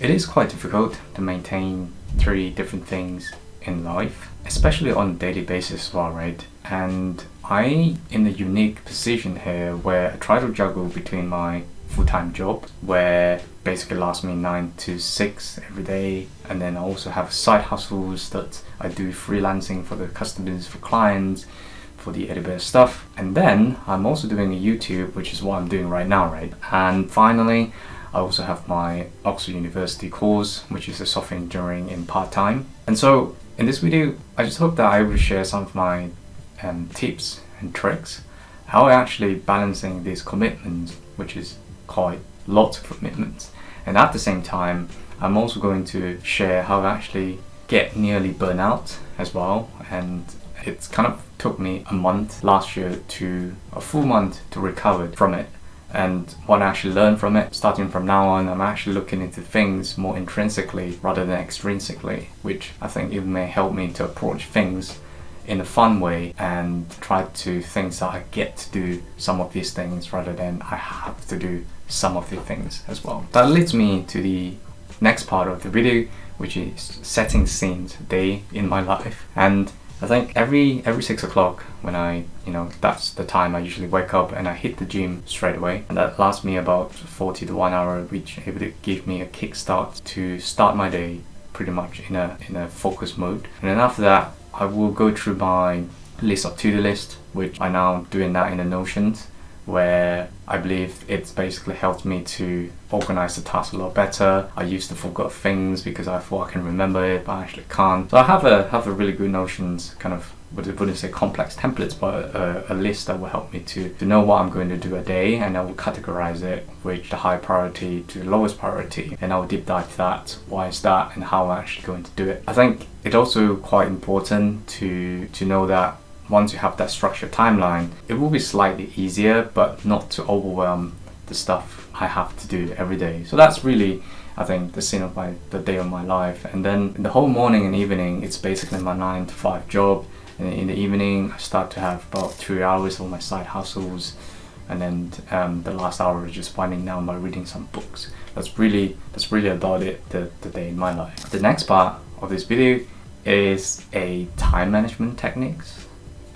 It is quite difficult to maintain three different things in life, especially on a daily basis as well, right? And I in a unique position here where I try to juggle between my full-time job, where basically lasts me 9 to 6 every day, and then I also have side hustles that I do freelancing for the customers, for clients, for the editor stuff. And then I'm also doing a YouTube, which is what I'm doing right now, right? And finally, I also have my Oxford University course, which is a software engineering in part-time. And so in this video, I just hope that I will share some of my tips and tricks, how I actually balancing these commitments, which is quite lots of commitments. And at the same time, I'm also going to share how I actually get nearly burnout as well. And it's kind of took me a month last year to a full month to recover from it. And what I actually learned from it, starting from now on, I'm actually looking into things more intrinsically rather than extrinsically, which I think it may help me to approach things in a fun way and try to think that I get to do some of these things rather than I have to do some of the things as well. That leads me to the next part of the video, which is setting scenes day in my life. And I think every 6 o'clock when that's the time I usually wake up and I hit the gym straight away, and that lasts me about 40 to 1 hour, which is able to give me a kickstart to start my day pretty much in a focus mode. And then after that, I will go through my list of to-do list, which I now doing that in the Notions, where I believe it's basically helped me to organize the task a lot better. I used to forget things because I thought I can remember it, but I actually can't. So I have a really good Notions kind of, wouldn't say complex templates, but a list that will help me to know what I'm going to do a day, and I will categorize it with the high priority to the lowest priority, and I will deep dive that, why is that, and how I'm actually going to do it. I think it's also quite important to know that once you have that structured timeline, it will be slightly easier, but not to overwhelm the stuff I have to do every day. So that's really, I think, the scene of the day of my life. And then the whole morning and evening, it's basically my 9 to 5 job. And in the evening, I start to have about 3 hours of my side hustles. And then the last hour is just winding down by reading some books. That's really about it, the day in my life. The next part of this video is a time management techniques.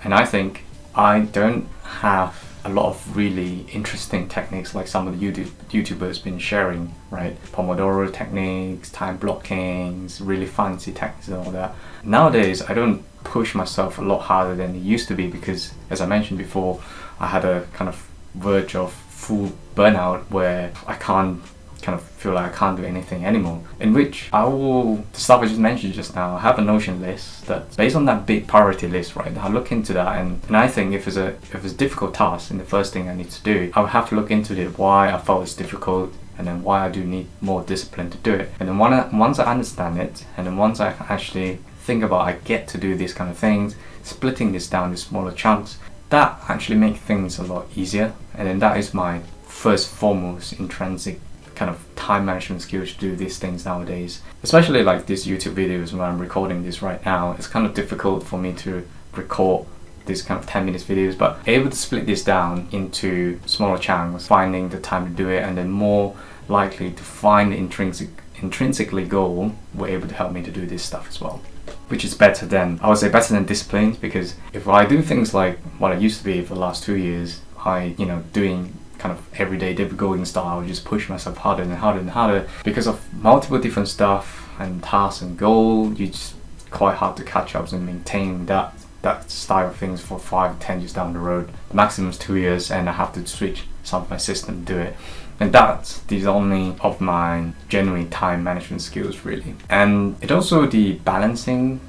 And I think I don't have a lot of really interesting techniques like some of the YouTubers been sharing, right? Pomodoro techniques, time blockings, really fancy techniques and all that. Nowadays, I don't push myself a lot harder than it used to be because, as I mentioned before, I had a kind of verge of full burnout where I kind of feel like I can't do anything anymore. In which the stuff I just mentioned just now, I have a Notion list that's based on that big priority list, right? I look into that and I think if it's a difficult task and the first thing I need to do, I would have to look into it, why I felt it's difficult, and then why I do need more discipline to do it. And then once I understand it, and then once I actually think about I get to do these kind of things, splitting this down into smaller chunks, that actually makes things a lot easier. And then that is my first foremost intrinsic kind of time management skills to do these things nowadays. Especially like these YouTube videos where I'm recording this right now, it's kind of difficult for me to record these kind of 10 minutes videos, but able to split this down into smaller chunks, finding the time to do it, and then more likely to find the intrinsically goal were able to help me to do this stuff as well. Which is better than discipline, because if I do things like what I used to be for the last 2 years, doing kind of everyday David Golding style, I would just push myself harder and harder and harder because of multiple different stuff and tasks and goals. It's quite hard to catch up and maintain that style of things for 5 to 10 years down the road. The maximum is 2 years, and I have to switch some of my system to do it. And that's the only of my genuine time management skills really. And it also the balancing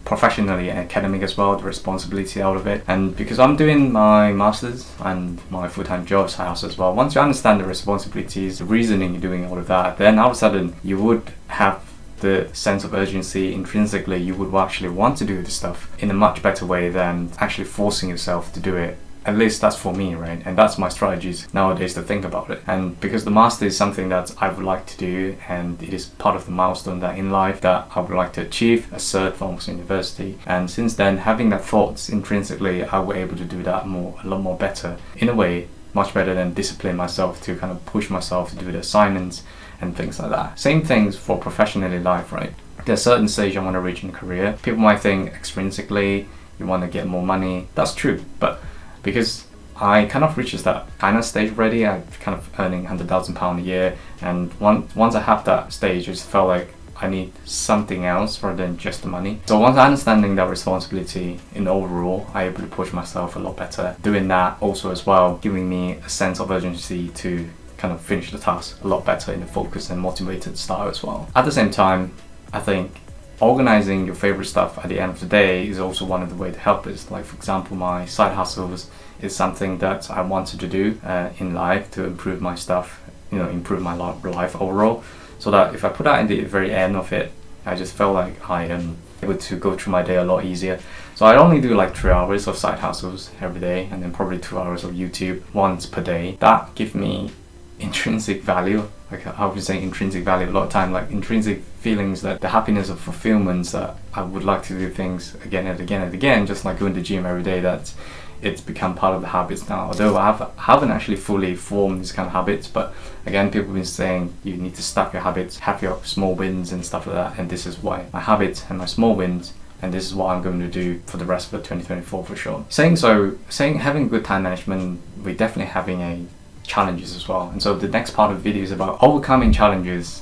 professionally and academic as well, the responsibility out of it. And because I'm doing my masters and my full-time job house as well, once you understand the responsibilities, the reasoning you're doing all of that, then all of a sudden you would have the sense of urgency. Intrinsically you would actually want to do this stuff in a much better way than actually forcing yourself to do it. At least that's for me, right? And that's my strategies nowadays to think about it. And because the master is something that I would like to do, and it is part of the milestone that in life that I would like to achieve, a cert from Oxford University. And since then, having that thoughts intrinsically, I was able to do that a lot more better. In a way, much better than discipline myself to kind of push myself to do the assignments and things like that. Same things for professionally life, right? There's a certain stage I want to reach in a career. People might think extrinsically you want to get more money. That's true, but because I kind of reached that kind of stage already, I'm kind of earning £100,000 a year, and once I have that stage, it just felt like I need something else rather than just the money. So once understanding that responsibility in overall, I'm able to push myself a lot better. Doing that also as well, giving me a sense of urgency to kind of finish the task a lot better in a focused and motivated style as well. At the same time, I think organizing your favorite stuff at the end of the day is also one of the ways to help this. Like for example, my side hustles is something that I wanted to do in life to improve my stuff, improve my life overall. So that if I put that in the very end of it, I just felt like I am able to go through my day a lot easier. So I only do like 3 hours of side hustles every day, and then probably 2 hours of YouTube once per day. That gives me intrinsic value. Like I've been saying intrinsic value a lot of time, like intrinsic feelings, that the happiness of fulfillment, that I would like to do things again and again and again, just like going to the gym every day. That it's become part of the habits now, although I haven't actually fully formed these kind of habits. But again, people have been saying you need to stack your habits, have your small wins and stuff like that, and this is why my habits and my small wins, and this is what I'm going to do for the rest of 2024 for sure. Having good time management, we're definitely having challenges as well. And so the next part of the video is about overcoming challenges,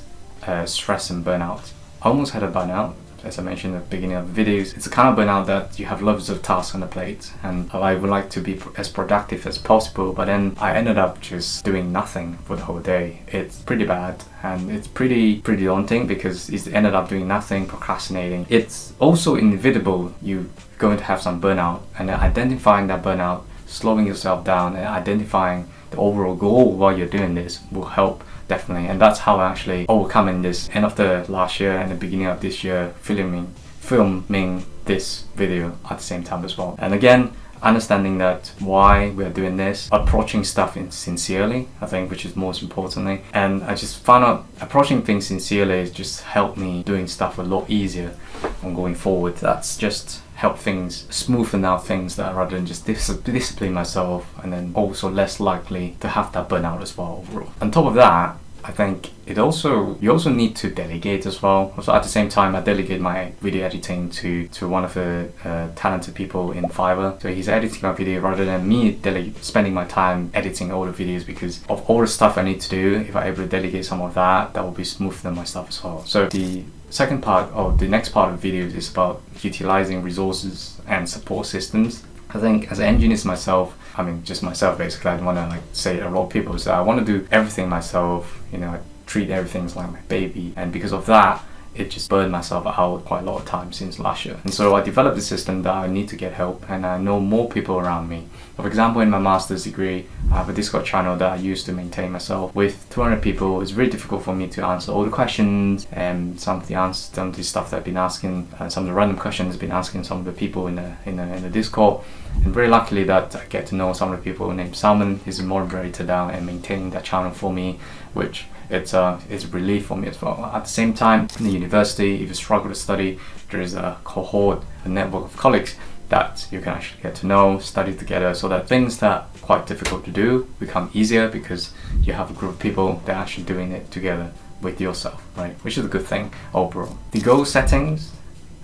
stress and burnout. I almost had a burnout, as I mentioned at the beginning of the videos. It's a kind of burnout that you have loads of tasks on the plate, and I would like to be as productive as possible, but then I ended up just doing nothing for the whole day. It's pretty bad, and it's pretty daunting because it ended up doing nothing, procrastinating. It's also inevitable you're going to have some burnout, and identifying that burnout, slowing yourself down and identifying the overall goal while you're doing this will help definitely. And that's how I actually overcoming this end of the last year and the beginning of this year, filming this video at the same time as well. And again, understanding that why we're doing this, approaching stuff sincerely, I think, which is most importantly. And I just found out approaching things sincerely has just helped me doing stuff a lot easier on going forward. That's just help things smoothen out things, that rather than just discipline myself, and then also less likely to have that burnout as well overall. On top of that, I think you also need to delegate as well. So at the same time, I delegate my video editing to one of the talented people in Fiverr. So he's editing my video rather than me spending my time editing all the videos, because of all the stuff I need to do. If I'm able to delegate some of that, will be smoother than my stuff as well. So the second part, or the next part of the video, is about utilizing resources and support systems. I think as an engineer myself, just myself basically, I don't want to say a lot of people, so I want to do everything myself. I treat everything like my baby, and because of that, it just burned myself out quite a lot of time since last year. And so I developed a system that I need to get help, and I know more people around me. For example, in my master's degree, I have a Discord channel that I use to maintain myself with 200 people. It's very difficult for me to answer all the questions, and some of the stuff that I've been asking, some of the random questions I've been asking some of the people in the Discord. And very luckily that I get to know some of the people named Salman. He's a moderator down and maintaining that channel for me, which it's a relief for me as well. At the same time, in the university, if you struggle to study, there is a cohort, a network of colleagues that you can actually get to know, study together, so that things that are quite difficult to do become easier because you have a group of people that are actually doing it together with yourself, right? Which is a good thing overall. The goal settings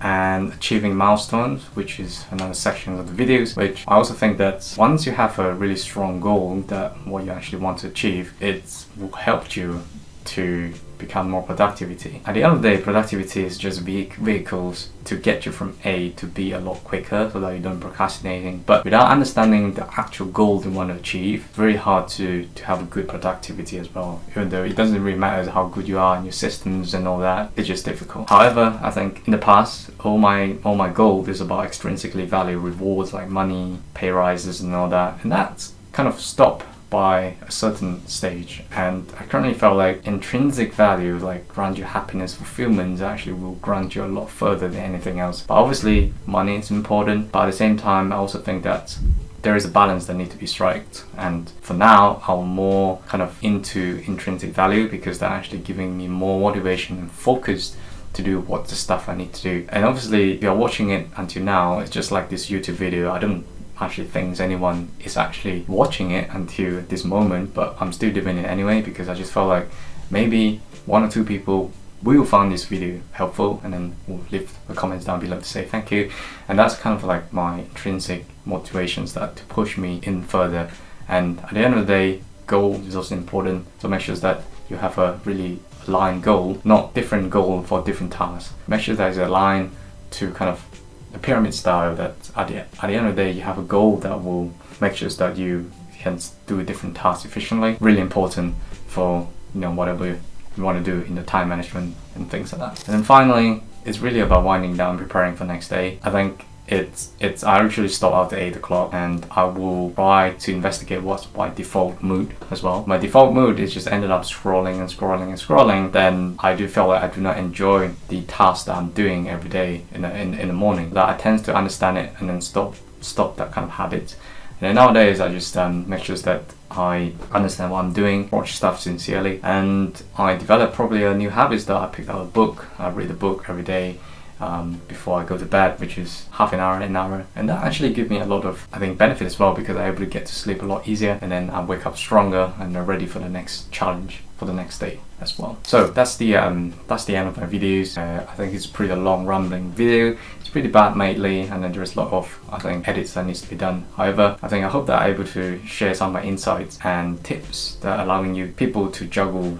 and achieving milestones, which is another section of the videos, which I also think that once you have a really strong goal that what you actually want to achieve, it will help you to become more productivity. At the end of the day, productivity is just vehicles to get you from A to B a lot quicker, so that you don't procrastinating. But without understanding the actual goal you want to achieve, it's very hard to have a good productivity as well. Even though it doesn't really matter how good you are in your systems and all that, it's just difficult. However, I think in the past, all my goal is about extrinsically value, rewards like money, pay rises and all that, and that's kind of stopped by a certain stage. And I currently felt like intrinsic value, like grant you happiness, fulfillment, actually will grant you a lot further than anything else. But obviously money is important, but at the same time I also think that there is a balance that needs to be striked. And for now, I'm more kind of into intrinsic value because they're actually giving me more motivation and focus to do what the stuff I need to do. And obviously if you're watching it until now, it's just like this YouTube video. I don't actually think anyone is actually watching it until this moment, but I'm still doing it anyway because I just felt like maybe 1 or 2 people will find this video helpful, and then will leave the comments down below to say thank you. And that's kind of like my intrinsic motivations that to push me in further. And at the end of the day, goal is also important, so make sure that you have a really aligned goal, not different goal for different tasks. Make sure that it's aligned to kind of a pyramid style, that at the end of the day you have a goal that will make sure that you can do different tasks efficiently. Really important for, you know, whatever you want to do in the time management and things like that. And then finally, it's really about winding down, preparing for next day. I think I usually start out at 8 o'clock, and I will try to investigate what's my default mood as well. My default mood is just ended up scrolling and scrolling and scrolling. Then I do feel like I do not enjoy the task that I'm doing every day in the morning. That I tend to understand it and then stop that kind of habit. And then nowadays I just make sure that I understand what I'm doing, watch stuff sincerely, and I develop probably a new habit that I picked up a book. I read a book every day before I go to bed, which is half an hour, and that actually gives me a lot of, I think, benefit as well, because I'm able to get to sleep a lot easier, and then I wake up stronger and ready for the next challenge for the next day as well. So that's the end of my videos. I think it's a pretty long rambling video. It's pretty bad mainly, and then there's a lot of, I think, edits that needs to be done. However, I hope that I'm able to share some of my insights and tips that are allowing you people to juggle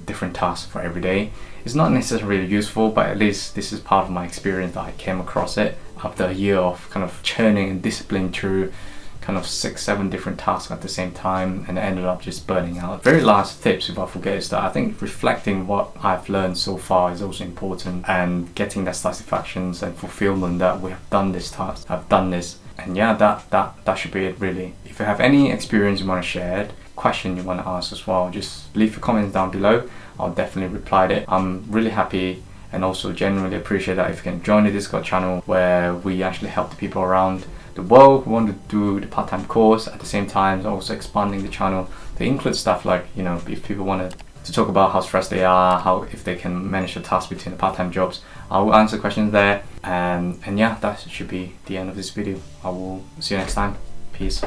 different tasks for every day. It's not necessarily useful, but at least this is part of my experience that I came across it after a year of kind of churning and discipline through kind of 6-7 different tasks at the same time, and I ended up just burning out. Very last tips, if I forget, is that I think reflecting what I've learned so far is also important, and getting that satisfactions and fulfillment that we have done this task, I've done this, and yeah, that should be it really. If you have any experience you want to share, question you want to ask as well, just leave your comments down below. I'll definitely reply to it. I'm really happy and also genuinely appreciate that if you can join the Discord channel, where we actually help the people around the world who want to do the part-time course, at the same time also expanding the channel to include stuff like, you know, if people want to talk about how stressed they are, how if they can manage the task between the part-time jobs, I will answer questions there. And yeah, that should be the end of this video. I will see you next time. Peace.